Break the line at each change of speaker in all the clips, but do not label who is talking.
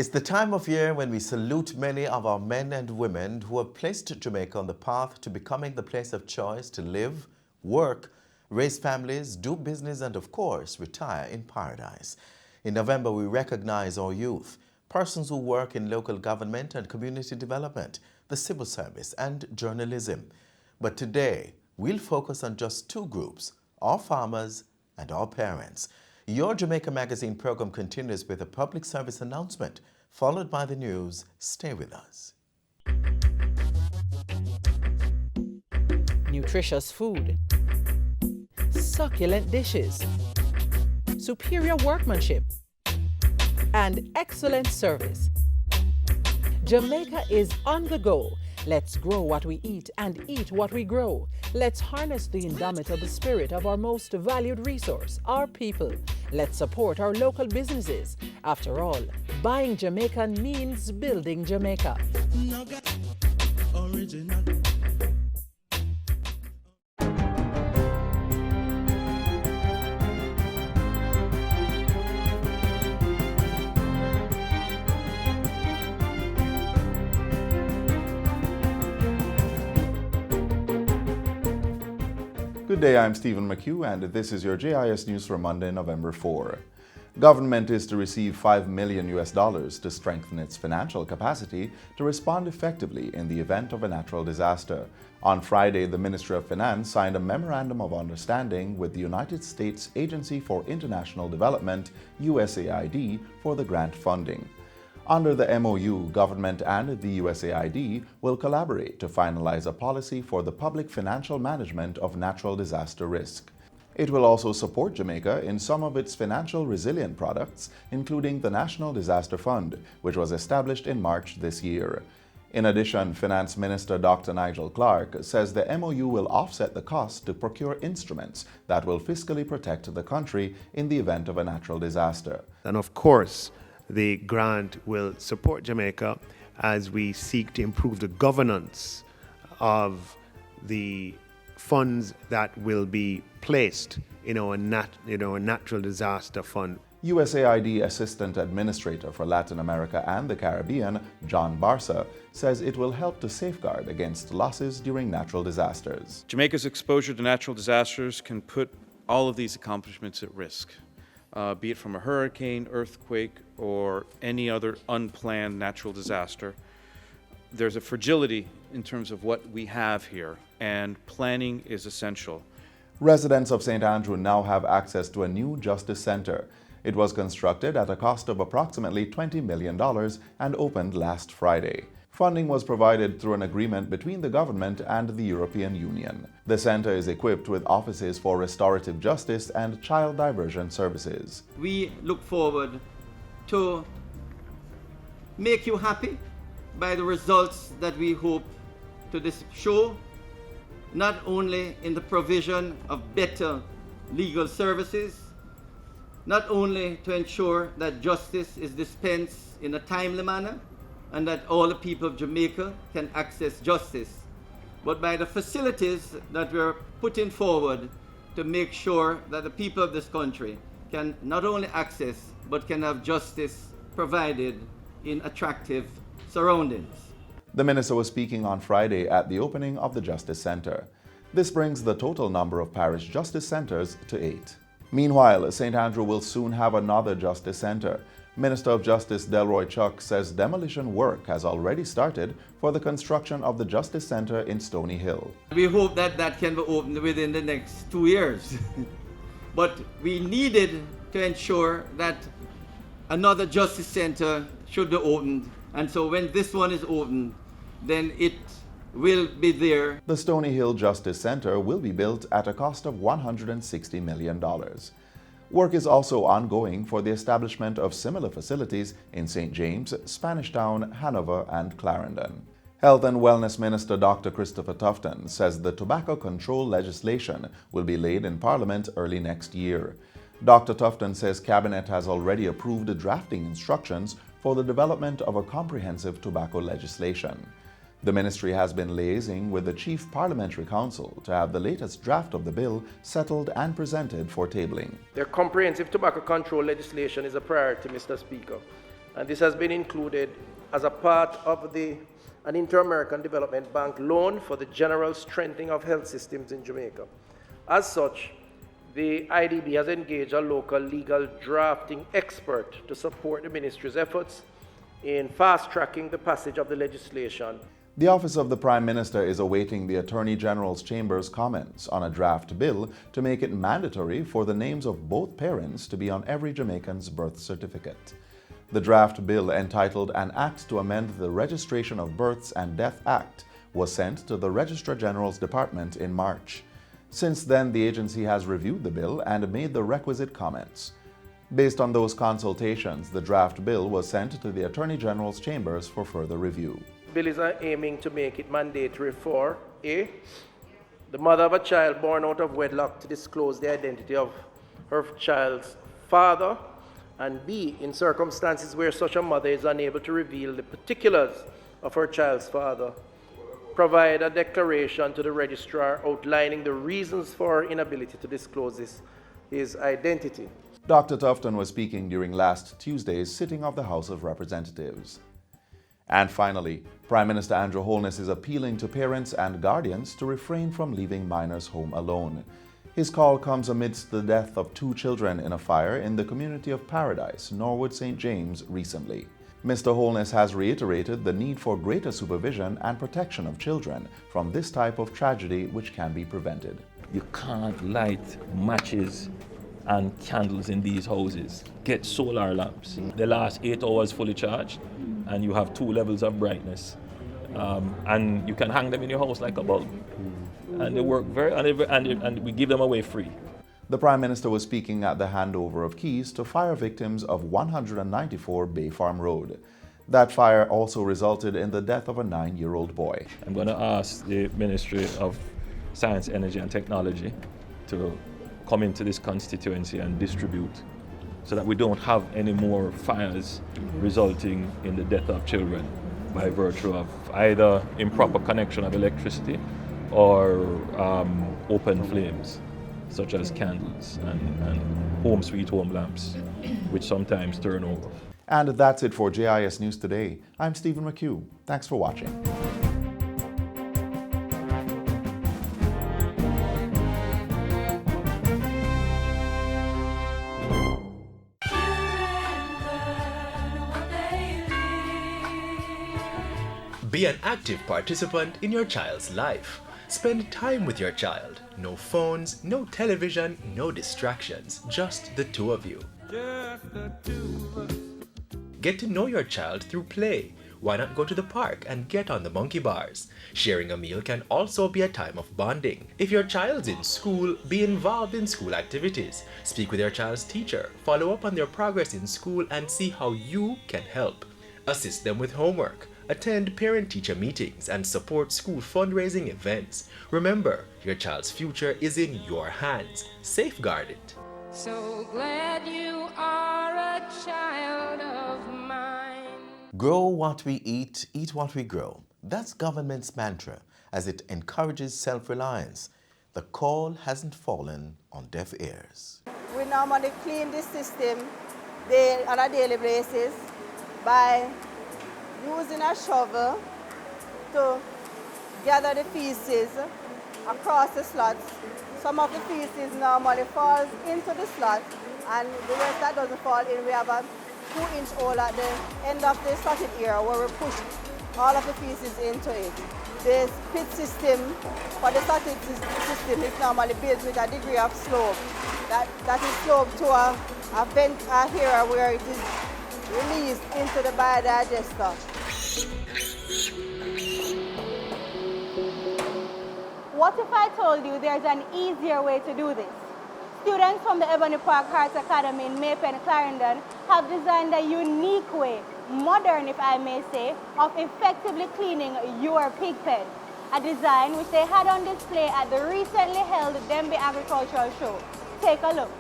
It's the time of year when we salute many of our men and women who have placed Jamaica on the path to becoming the place of choice to live, work, raise families, do business, and of course, retire in paradise. In November, we recognize our youth, persons who work in local government and community development, the civil service, and journalism. But today, we'll focus on just two groups, our farmers and our parents. Your Jamaica Magazine program continues with a public service announcement, followed by the news. Stay with us.
Nutritious food, succulent dishes, superior workmanship, and excellent service. Jamaica is on the go. Let's grow what we eat and eat what we grow. Let's harness the indomitable spirit of our most valued resource, our people. Let's support our local businesses. After all, buying Jamaican means building Jamaica. Original.
Good day, I'm Stephen McHugh, and this is your JIS News for Monday, November 4. Government is to receive $5 million to strengthen its financial capacity to respond effectively in the event of a natural disaster. On Friday, the Ministry of Finance signed a Memorandum of Understanding with the United States Agency for International Development, USAID, for the grant funding. Under the MOU, government and the USAID will collaborate to finalize a policy for the public financial management of natural disaster risk. It will also support Jamaica in some of its financial resilient products, including the National Disaster Fund, which was established in March this year. In addition, Finance Minister Dr. Nigel Clark says the MOU will offset the cost to procure instruments that will fiscally protect the country in the event of a natural disaster.
And of course, the grant will support Jamaica as we seek to improve the governance of the funds that will be placed in our natural disaster fund.
USAID Assistant Administrator for Latin America and the Caribbean, John Barsa, says it will help to safeguard against losses during natural disasters.
Jamaica's exposure to natural disasters can put all of these accomplishments at risk. Be it from a hurricane, earthquake, or any other unplanned natural disaster. There's a fragility in terms of what we have here, and planning is essential.
Residents of St. Andrew now have access to a new Justice Center. It was constructed at a cost of approximately $20 million and opened last Friday. Funding was provided through an agreement between the government and the European Union. The center is equipped with offices for restorative justice and child diversion services.
We look forward to make you happy by the results that we hope to show, not only in the provision of better legal services, not only to ensure that justice is dispensed in a timely manner, and that all the people of Jamaica can access justice, but by the facilities that we're putting forward to make sure that the people of this country can not only access, but can have justice provided in attractive surroundings.
The minister was speaking on Friday at the opening of the Justice Center. This brings the total number of parish justice centers to 8. Meanwhile, St. Andrew will soon have another justice center. Minister of Justice Delroy Chuck says demolition work has already started for the construction of the Justice Center in Stony Hill.
We hope that that can be opened within the next 2 years. But we needed to ensure that another Justice Center should be opened. And so when this one is opened, then it will be there.
The Stony Hill Justice Center will be built at a cost of $160 million. Work is also ongoing for the establishment of similar facilities in St. James, Spanish Town, Hanover, and Clarendon. Health and Wellness Minister Dr. Christopher Tufton says the tobacco control legislation will be laid in Parliament early next year. Dr. Tufton says Cabinet has already approved drafting instructions for the development of a comprehensive tobacco legislation. The ministry has been liaising with the Chief Parliamentary Council to have the latest draft of the bill settled and presented for tabling.
Their comprehensive tobacco control legislation is a priority, Mr. Speaker. And this has been included as a part of an Inter-American Development Bank loan for the general strengthening of health systems in Jamaica. As such, the IDB has engaged a local legal drafting expert to support the ministry's efforts in fast-tracking the passage of the legislation.
The Office of the Prime Minister is awaiting the Attorney General's Chamber's comments on a draft bill to make it mandatory for the names of both parents to be on every Jamaican's birth certificate. The draft bill, entitled An Act to Amend the Registration of Births and Death Act, was sent to the Registrar General's Department in March. Since then, the agency has reviewed the bill and made the requisite comments. Based on those consultations, the draft bill was sent to the Attorney General's Chambers for further review.
The bill is aiming to make it mandatory for A, the mother of a child born out of wedlock to disclose the identity of her child's father, and B, in circumstances where such a mother is unable to reveal the particulars of her child's father, provide a declaration to the registrar outlining the reasons for her inability to disclose his identity.
Dr. Tufton was speaking during last Tuesday's sitting of the House of Representatives. And finally, Prime Minister Andrew Holness is appealing to parents and guardians to refrain from leaving minors home alone. His call comes amidst the death of 2 children in a fire in the community of Paradise, Norwood St. James, recently. Mr. Holness has reiterated the need for greater supervision and protection of children from this type of tragedy, which can be prevented.
You can't light matches and candles in these houses. Get solar lamps. They last 8 hours fully charged, and you have 2 levels of brightness. And you can hang them in your house like a bulb. And they work and we give them away free.
The Prime Minister was speaking at the handover of keys to fire victims of 194 Bay Farm Road. That fire also resulted in the death of a 9-year-old boy.
I'm going to ask the Ministry of Science, Energy and Technology to come into this constituency and distribute so that we don't have any more fires resulting in the death of children by virtue of either improper connection of electricity or open flames, such as candles and home sweet home lamps, which sometimes turn over.
And that's it for JIS News Today. I'm Stephen McHugh. Thanks for watching.
Be an active participant in your child's life. Spend time with your child. No phones, no television, no distractions. Just the 2 of you. Get to know your child through play. Why not go to the park and get on the monkey bars? Sharing a meal can also be a time of bonding. If your child's in school, be involved in school activities. Speak with your child's teacher. Follow up on their progress in school and see how you can help. Assist them with homework. Attend parent-teacher meetings and support school fundraising events. Remember, your child's future is in your hands. Safeguard it.
So glad you are a child of mine.
Grow what we eat what we grow. That's government's mantra as it encourages self-reliance. The call hasn't fallen on deaf ears.
We normally clean this system on a daily basis by using a shovel to gather the feces across the slots. Some of the feces normally falls into the slot, and the rest that doesn't fall in, we have a 2-inch hole at the end of the slotted area where we push all of the feces into it. The pit system for the slotted system is normally built with a degree of slope. That is sloped to a vent area where it is released into the biodigester.
What if I told you there's an easier way to do this? Students from the Ebony Park Arts Academy in Maypen, Clarendon have designed a unique way, modern if I may say, of effectively cleaning your pig pen. A design which they had on display at the recently held Dembe Agricultural Show. Take a look.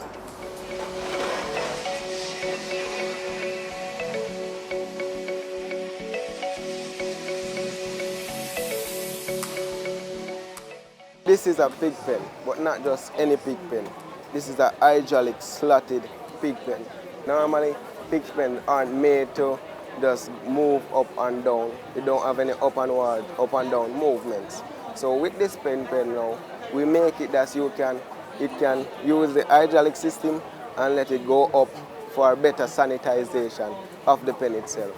This is a pig pen, but not just any pig pen. This is a hydraulic slotted pig pen. Normally, pig pens aren't made to just move up and down. They don't have any up and down movements. So with this pen now, we make it that it can use the hydraulic system and let it go up for better sanitization of the pen itself.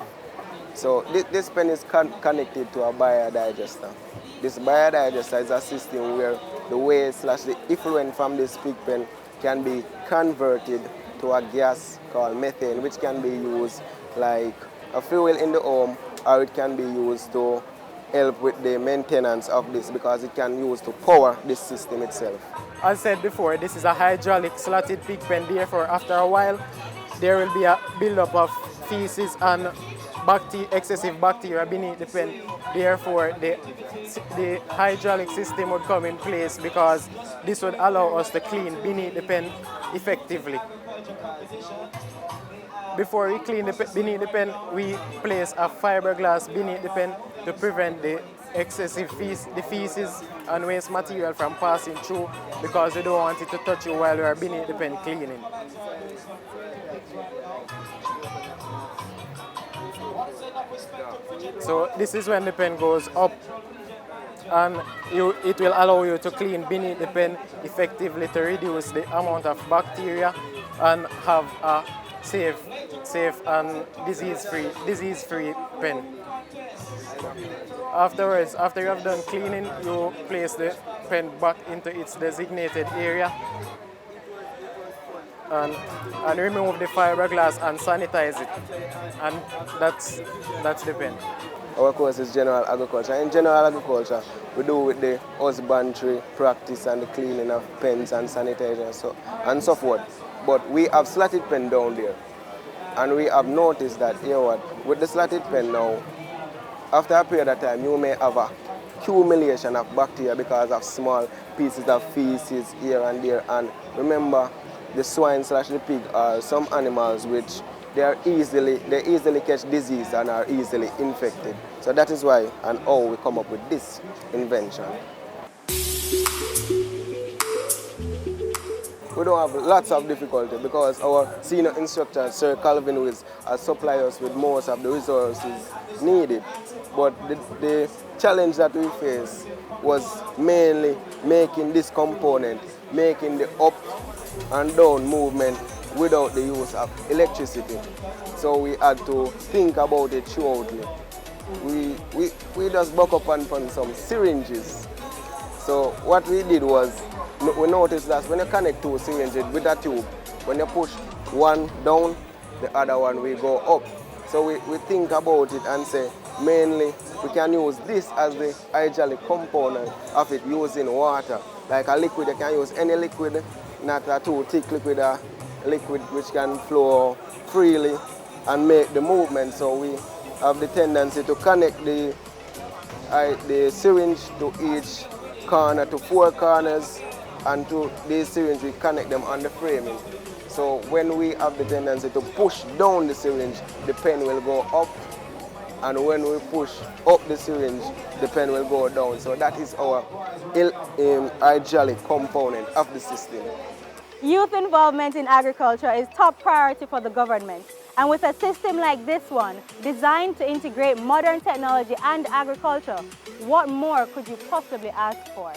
So this pen is connected to a biodigester. This biodigester is a system where the waste / the effluent from this pig pen can be converted to a gas called methane, which can be used like a fuel in the home, or it can be used to help with the maintenance of this because it can use to power this system itself.
As said before, this is a hydraulic slotted pig pen, therefore after a while there will be a buildup of feces and excessive bacteria beneath the pen. Therefore the hydraulic system would come in place because this would allow us to clean beneath the pen effectively. Before we clean beneath the pen, we place a fiberglass beneath the pen to prevent the excessive feces and waste material from passing through because we don't want it to touch you while we are beneath the pen cleaning. So this is when the pen goes up, and it will allow you to clean beneath the pen effectively to reduce the amount of bacteria and have a safe and disease-free pen. Afterwards, after you have done cleaning, you place the pen back into its designated area and remove the fiberglass and sanitize it. And that's the pen.
Our course is general agriculture. In general agriculture, we do with the husbandry practice and the cleaning of pens and sanitation and so forth. But we have slotted pen down there. And we have noticed that, you know what, with the slotted pen now, after a period of time, you may have a accumulation of bacteria because of small pieces of feces here and there. And remember, the swine / the pig are some animals which they easily catch disease and are easily infected. So that is why and how we come up with this invention. We don't have lots of difficulty because our senior instructor, Sir Calvin, has supplied us with most of the resources needed. But the challenge that we face was mainly making this component, making the up and down movement without the use of electricity. So we had to think about it thoroughly. We just buck up on some syringes. So what we did was, we noticed that when you connect two syringes with a tube, when you push one down, the other one will go up. So we think about it and say, mainly we can use this as the hydraulic component of it using water. Like a liquid, you can use any liquid, not a too thick liquid, a liquid which can flow freely and make the movement. So we have the tendency to connect the syringe to each corner, to 4 corners, and to these syringes we connect them on the framing. So when we have the tendency to push down the syringe, the pen will go up, and when we push up the syringe, the pen will go down. So that is our hydraulic component of the system.
Youth involvement in agriculture is top priority for the government. And with a system like this one, designed to integrate modern technology and agriculture, what more could you possibly ask for?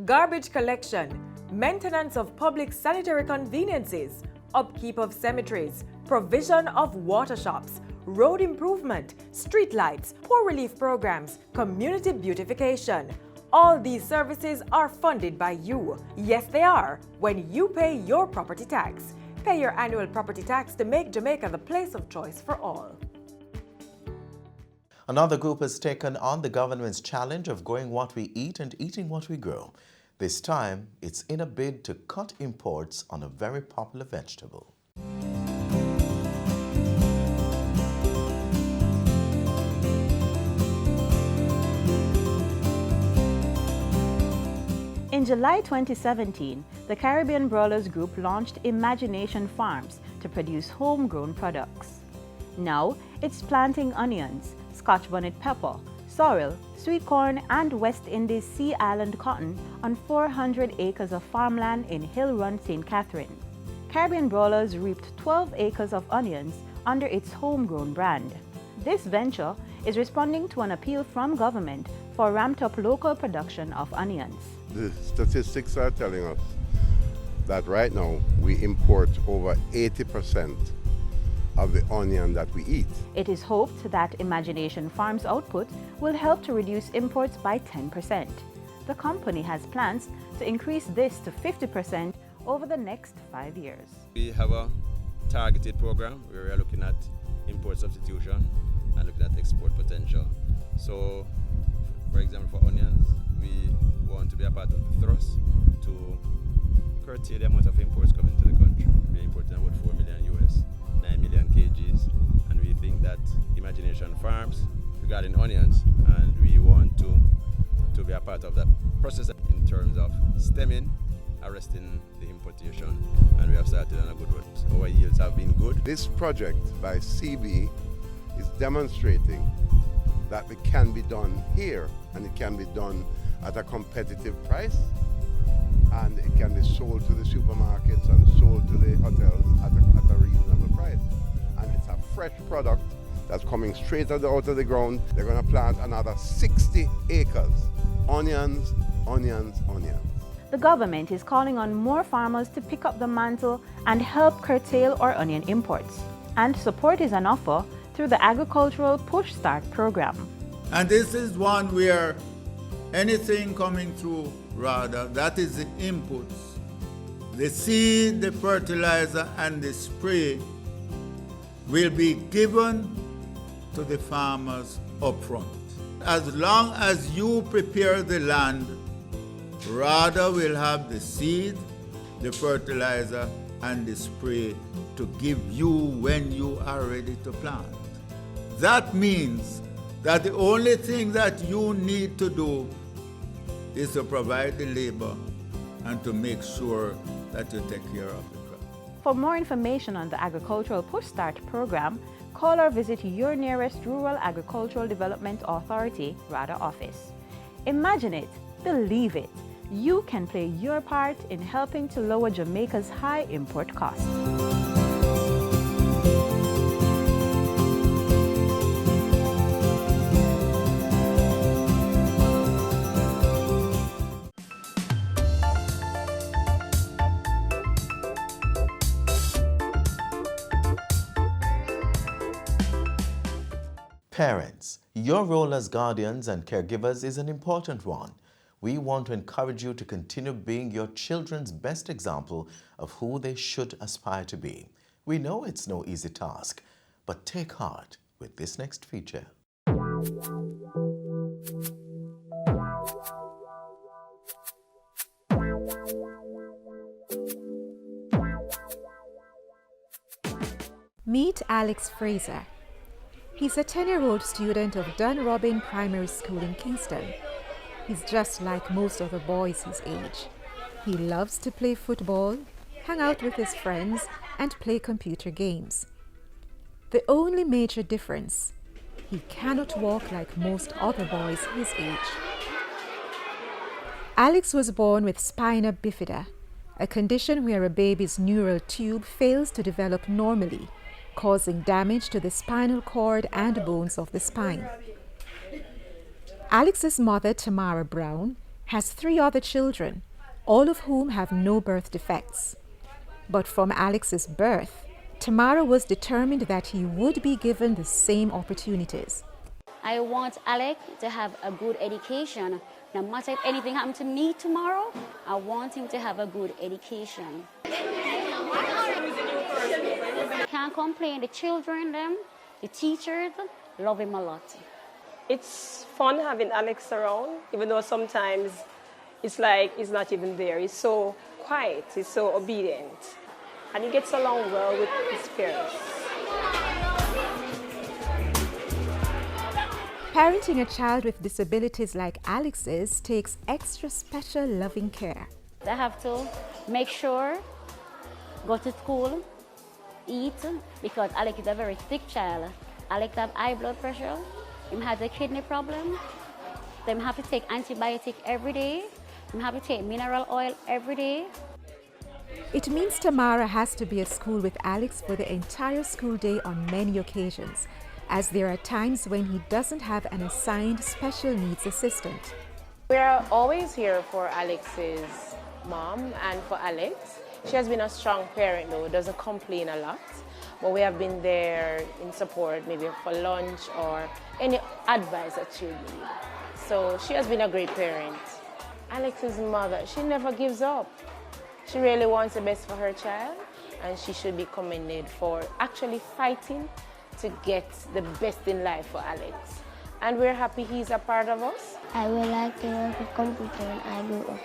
Garbage collection, maintenance of public sanitary conveniences, upkeep of cemeteries, provision of water shops, road improvement, street lights, poor relief programs, community beautification. All these services are funded by you. Yes, they are, when you pay your property tax. Pay your annual property tax to make Jamaica the place of choice for all.
Another group has taken on the government's challenge of growing what we eat and eating what we grow. This time, it's in a bid to cut imports on a very popular vegetable.
In July 2017, the Caribbean Broilers Group launched Imagination Farms to produce homegrown products. Now, it's planting onions, Scotch bonnet pepper, sorrel, sweet corn, and West Indies Sea Island cotton on 400 acres of farmland in Hill Run, St. Catherine. Caribbean Broilers reaped 12 acres of onions under its homegrown brand. This venture is responding to an appeal from government for ramped-up local production of onions.
The statistics are telling us that right now we import over 80% of the onion that we eat.
It is hoped that Imagination Farms output will help to reduce imports by 10%. The company has plans to increase this to 50% over the next 5 years.
We have a targeted program where we are looking at import substitution and looking at export potential. So, for example, for onions, we want to be a part of the thrust to curtail the amount of imports coming to the country. We're importing about 4 million US, 9 million kgs, and we think that Imagination Farms regarding onions, and we want to be a part of that process in terms of stemming, arresting the importation, and we have started on a good road. Our yields have been good.
This project by CB is demonstrating that it can be done here, and it can be done at a competitive price, and it can be sold to the supermarkets and sold to the hotels at a reasonable price. And it's a fresh product that's coming straight out of the ground. They're going to plant another 60 acres. Onions, onions, onions.
The government is calling on more farmers to pick up the mantle and help curtail our onion imports. And support is on offer through the Agricultural Push Start program.
And this is one where anything coming through, rather, that is the inputs. The seed, the fertilizer, and the spray will be given to the farmers up front. As long as you prepare the land, RADA will have the seed, the fertilizer, and the spray to give you when you are ready to plant. That means that the only thing that you need to do is to provide the labor and to make sure that you take care of the crop.
For more information on the Agricultural Push Start program, call or visit your nearest Rural Agricultural Development Authority RADA office. Imagine it, believe it. You can play your part in helping to lower Jamaica's high import costs.
Parents, your role as guardians and caregivers is an important one. We want to encourage you to continue being your children's best example of who they should aspire to be. We know it's no easy task, but take heart with this next feature.
Meet Alex Fraser. He's a 10-year-old student of Dunrobin Primary School in Kingston. He's just like most other boys his age. He loves to play football, hang out with his friends, and play computer games. The only major difference, he cannot walk like most other boys his age. Alex was born with spina bifida, a condition where a baby's neural tube fails to develop normally, causing damage to the spinal cord and bones of the spine. Alex's mother, Tamara Brown, has 3 other children, all of whom have no birth defects. But from Alex's birth, Tamara was determined that he would be given the same opportunities.
I want Alex to have a good education. No matter if anything happens to me tomorrow, I want him to have a good education. Can't complain, the children, the teachers love him a lot.
It's fun having Alex around, even though sometimes it's like he's not even there. He's so quiet, he's so obedient, and he gets along well with his parents.
Parenting a child with disabilities like Alex's takes extra special loving care.
I have to make sure, go to school, eat, because Alex is a very sick child. Alex have high blood pressure, Him has a kidney problem. Them have to take antibiotic every day. Them have to take mineral oil every day.
It means Tamara has to be at school with Alex for the entire school day on many occasions, as there are times when he doesn't have an assigned special needs assistant.
We're always here for Alex's mom and for Alex. She has been a strong parent though, doesn't complain a lot, but we have been there in support, maybe for lunch or any advice that she would need. So she has been a great parent. Alex's mother, she never gives up. She really wants the best for her child, and she should be commended for actually fighting to get the best in life for Alex. And we're happy he's a part of us.
I would like to work with computer when I grow up.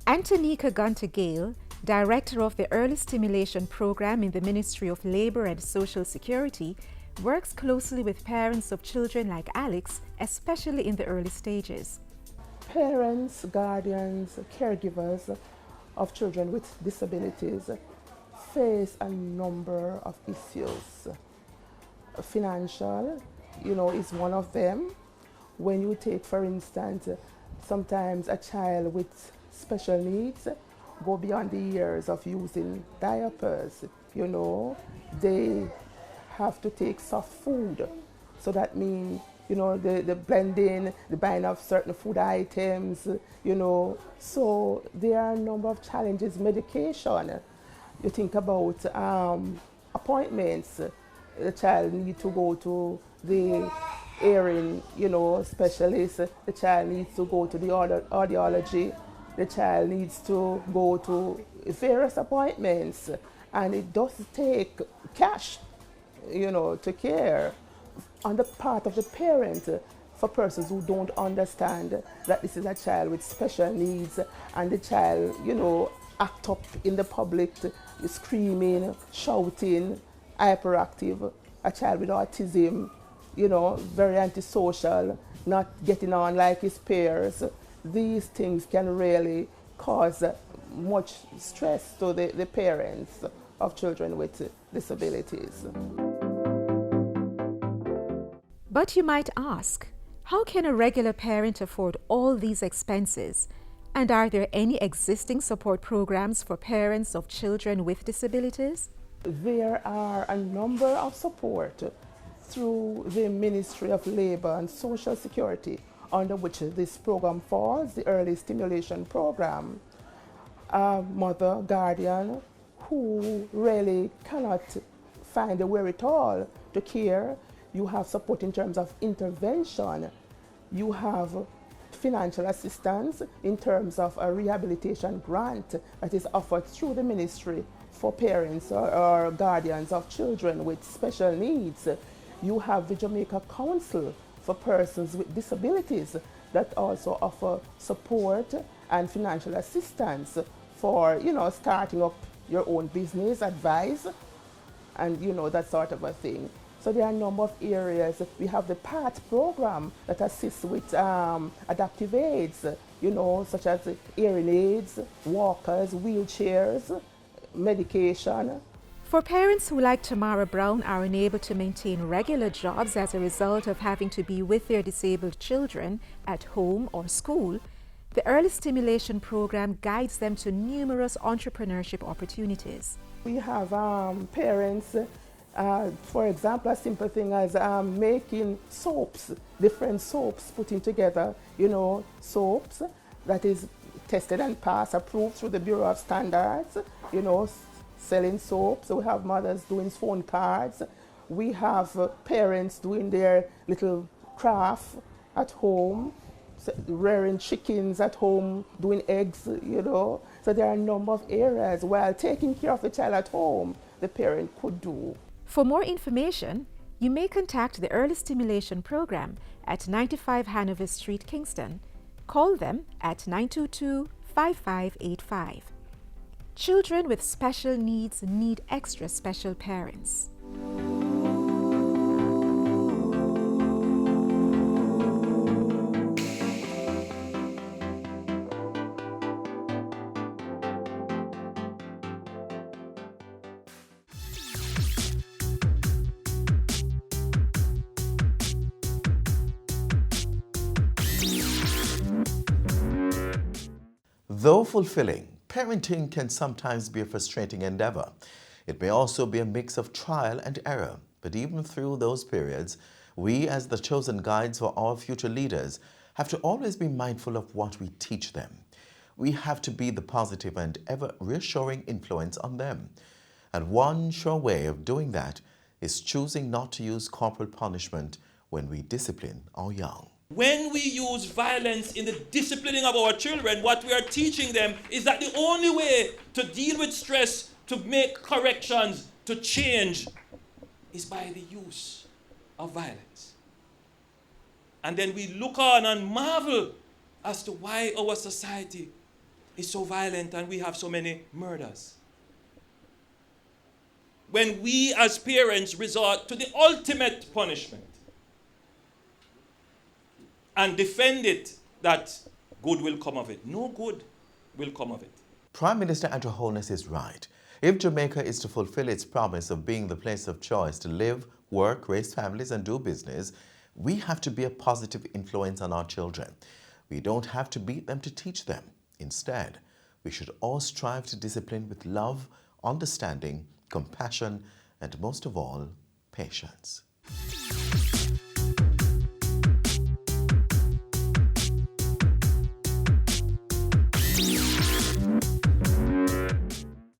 Antonika Gunter-Gale, Director of the Early Stimulation Program in the Ministry of Labour and Social Security, works closely with parents of children like Alex, especially in the early stages.
Parents, guardians, caregivers of children with disabilities face a number of issues. Financial, is one of them. When you take, for instance, sometimes a child with special needs go beyond the years of using diapers, they have to take soft food. So that means, the blending, the buying of certain food items, So there are a number of challenges. Medication, you think about appointments. The child needs to go to the hearing, specialist. The child needs to go to the audiology. The child needs to go to various appointments. And it does take cash, to care on the part of the parent for persons who don't understand that this is a child with special needs and the child, act up in the public, screaming, shouting, hyperactive, a child with autism, very antisocial, not getting on like his peers. These things can really cause much stress to the parents of children with disabilities.
But you might ask, how can a regular parent afford all these expenses? And are there any existing support programs for parents of children with disabilities?
There are a number of support through the Ministry of Labour and Social Security, under which this program falls, the Early Stimulation Program. A mother, guardian, who really cannot find the wherewithal to care, you have support in terms of intervention. You have financial assistance in terms of a rehabilitation grant that is offered through the ministry for parents or guardians of children with special needs. You have the Jamaica Council for persons with disabilities that also offer support and financial assistance for, starting up your own business, advice, and, that sort of a thing. So there are a number of areas. We have the PAT program that assists with adaptive aids, such as hearing aids, walkers, wheelchairs, medication.
For parents who, like Tamara Brown, are unable to maintain regular jobs as a result of having to be with their disabled children at home or school, the Early Stimulation Program guides them to numerous entrepreneurship opportunities.
We have parents, for example, a simple thing as making soaps, different soaps, putting together, soaps that is tested and passed, approved through the Bureau of Standards, selling soaps. So we have mothers doing phone cards. We have parents doing their little craft at home, rearing chickens at home, doing eggs, So there are a number of areas while taking care of the child at home, the parent could do.
For more information, you may contact the Early Stimulation Program at 95 Hanover Street, Kingston. Call them at 922-5585. Children with special needs need extra special parents.
Though fulfilling, parenting can sometimes be a frustrating endeavor. It may also be a mix of trial and error. But even through those periods, we as the chosen guides for our future leaders have to always be mindful of what we teach them. We have to be the positive and ever reassuring influence on them. And one sure way of doing that is choosing not to use corporal punishment when we discipline our young.
When we use violence in the disciplining of our children, what we are teaching them is that the only way to deal with stress, to make corrections, to change, is by the use of violence. And then we look on and marvel as to why our society is so violent and we have so many murders. When we as parents resort to the ultimate punishment and defend it, that good will come of it. No good will come of it.
Prime Minister Andrew Holness is right. If Jamaica is to fulfill its promise of being the place of choice to live, work, raise families and do business, we have to be a positive influence on our children. We don't have to beat them to teach them. Instead, we should all strive to discipline with love, understanding, compassion, and most of all, patience.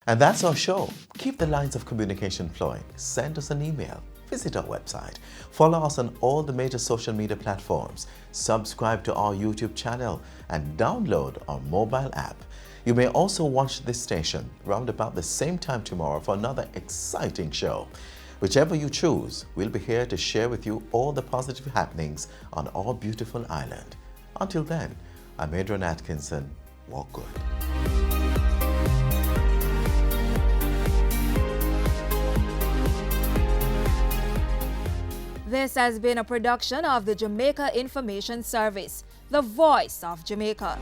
And that's our show. Keep the lines of communication flowing. Send us an email. Visit our website. Follow us on all the major social media platforms. Subscribe to our YouTube channel and download our mobile app. You may also watch this station round about the same time tomorrow for another exciting show. Whichever you choose, we'll be here to share with you all the positive happenings on our beautiful island. Until then, I'm Adrian Atkinson. Walk good.
This has been a production of the Jamaica Information Service, the voice of Jamaica.